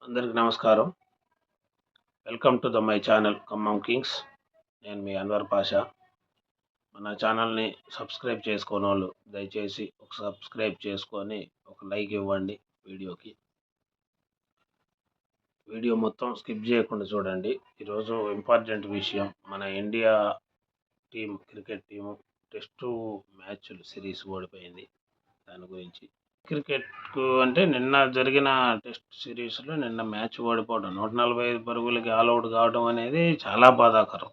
అందరికి నమస్కారం. Welcome to my channel Khammam Kings. నేను మీ అన్వర్ పాషా. మన ఛానల్ని సబ్స్క్రైబ్ చేసుకోనోళ్ళు దయచేసి ఒక సబ్స్క్రైబ్ చేసుకొని ఒక లైక్ ఇవ్వండి వీడియోకి. వీడియో మొత్తం స్కిప్ చేయకుండా చూడండి. ఈరోజు ఇంపార్టెంట్ విషయం, మన India team cricket team test మ్యాచ్లు సిరీస్ ఓడిపోయింది. దాని గురించి క్రికెట్కు అంటే నిన్న జరిగిన టెస్ట్ సిరీస్లో నిన్న మ్యాచ్ ఓడిపోవడం, 145 పరుగులకి ఆల్అవుట్ కావడం అనేది చాలా బాధాకరం.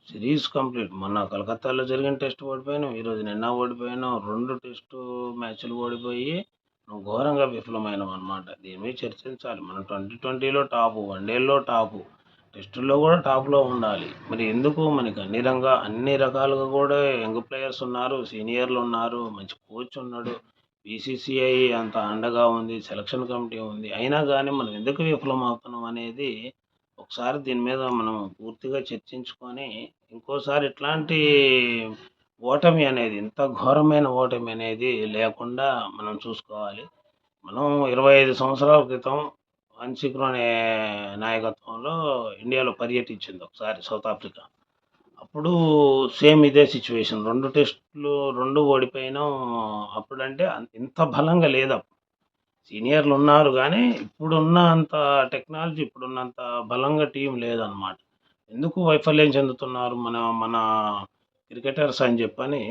Series complete. మొన్న కలకత్తాలో జరిగిన టెస్ట్ ఓడిపోయినాం, ఈరోజు నిన్న ఓడిపోయినాం. 2 టెస్టు మ్యాచ్లు ఓడిపోయి ఘోరంగా విఫలమైనాం అన్నమాట. దీని మీద చర్చించాలి. మనం 2020లో టాపు, వన్డేల్లో టాపు, టెస్టుల్లో కూడా టాప్లో ఉండాలి. మరి ఎందుకు మనకి అన్ని రకాలుగా కూడా యంగ్ ప్లేయర్స్ ఉన్నారు, సీనియర్లు ఉన్నారు, మంచి కోచ్ ఉన్నాడు, బీసీసీఐ అంత అండగా ఉంది, సెలక్షన్ కమిటీ ఉంది. అయినా కానీ మనం ఎందుకు విఫలం అవుతున్నాం అనేది ఒకసారి దీని మీద మనం పూర్తిగా చర్చించుకొని ఇంకోసారి ఇట్లాంటి ఓటమి అనేది, ఇంత ఘోరమైన ఓటమి అనేది లేకుండా మనం చూసుకోవాలి. మనం 25 సంవత్సరాల క్రితం అన్సిక్రో అనే నాయకత్వంలో ఇండియాలో పర్యటించింది ఒకసారి సౌత్ ఆఫ్రికా. అప్పుడు సేమ్ ఇదే సిచ్యువేషన్. 2 టెస్టులు 2 ఓడిపోయినాం. అప్పుడంటే ఇంత బలంగా లేదు. సీనియర్లు ఉన్నారు కానీ ఇప్పుడున్న అంత టెక్నాలజీ, ఇప్పుడున్నంత బలంగా టీం లేదన్నమాట. ఎందుకు వైఫల్యం చెందుతున్నారు మన మన క్రికెటర్స్ అని చెప్పని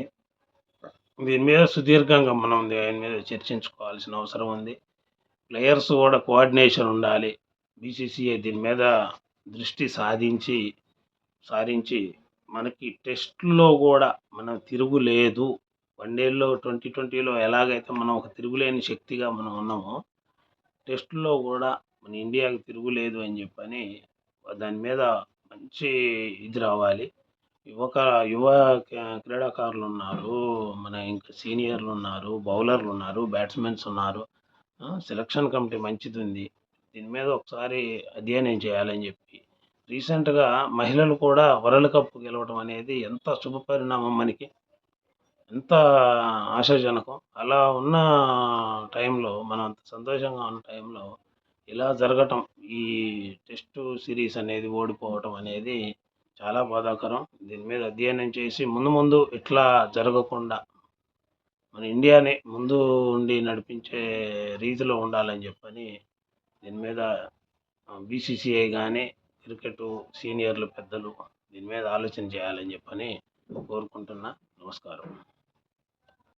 దీని మీద సుదీర్ఘంగా మనం దీని మీద చర్చించుకోవాల్సిన అవసరం ఉంది. ప్లేయర్స్ కూడా కోఆర్డినేషన్ ఉండాలి. బీసీసీఐ దీని మీద దృష్టి సారించి మనకి టెస్ట్లో కూడా మనం తిరుగులేదు. వన్డేల్లో 2020లో ఎలాగైతే మనం ఒక తిరుగులేని శక్తిగా మనం ఉన్నామో, టెస్టుల్లో కూడా మన ఇండియాకి తిరుగులేదు అని చెప్పని దాని మీద మంచి ఇది రావాలి. యువ క్రీడాకారులు ఉన్నారు, మన ఇంకా సీనియర్లు ఉన్నారు, బౌలర్లు ఉన్నారు, బ్యాట్స్మెన్స్ ఉన్నారు, సెలక్షన్ కమిటీ మంచిది ఉంది. దీని మీద ఒకసారి అధ్యయనం చేయాలని చెప్పి, రీసెంట్గా మహిళలు కూడా వరల్డ్ కప్ గెలవడం అనేది ఎంత శుభపరిణామం, మనకి ఎంత ఆశాజనకం. అలా ఉన్న టైంలో, మనం అంత సంతోషంగా ఉన్న టైంలో ఇలా జరగటం, ఈ టెస్టు సిరీస్ అనేది ఓడిపోవటం అనేది చాలా బాధాకరం. దీని మీద అధ్యయనం చేసి ముందు ఇట్లా జరగకుండా మన ఇండియాని ముందు ఉండి నడిపించే రీతిలో ఉండాలని చెప్పని దీని మీద బీసీసీఐ కానీ క్రికెట్ సీనియర్లు పెద్దలు దీని మీద ఆలోచన చేయాలని చెప్పని కోరుకుంటున్నా. నమస్కారం.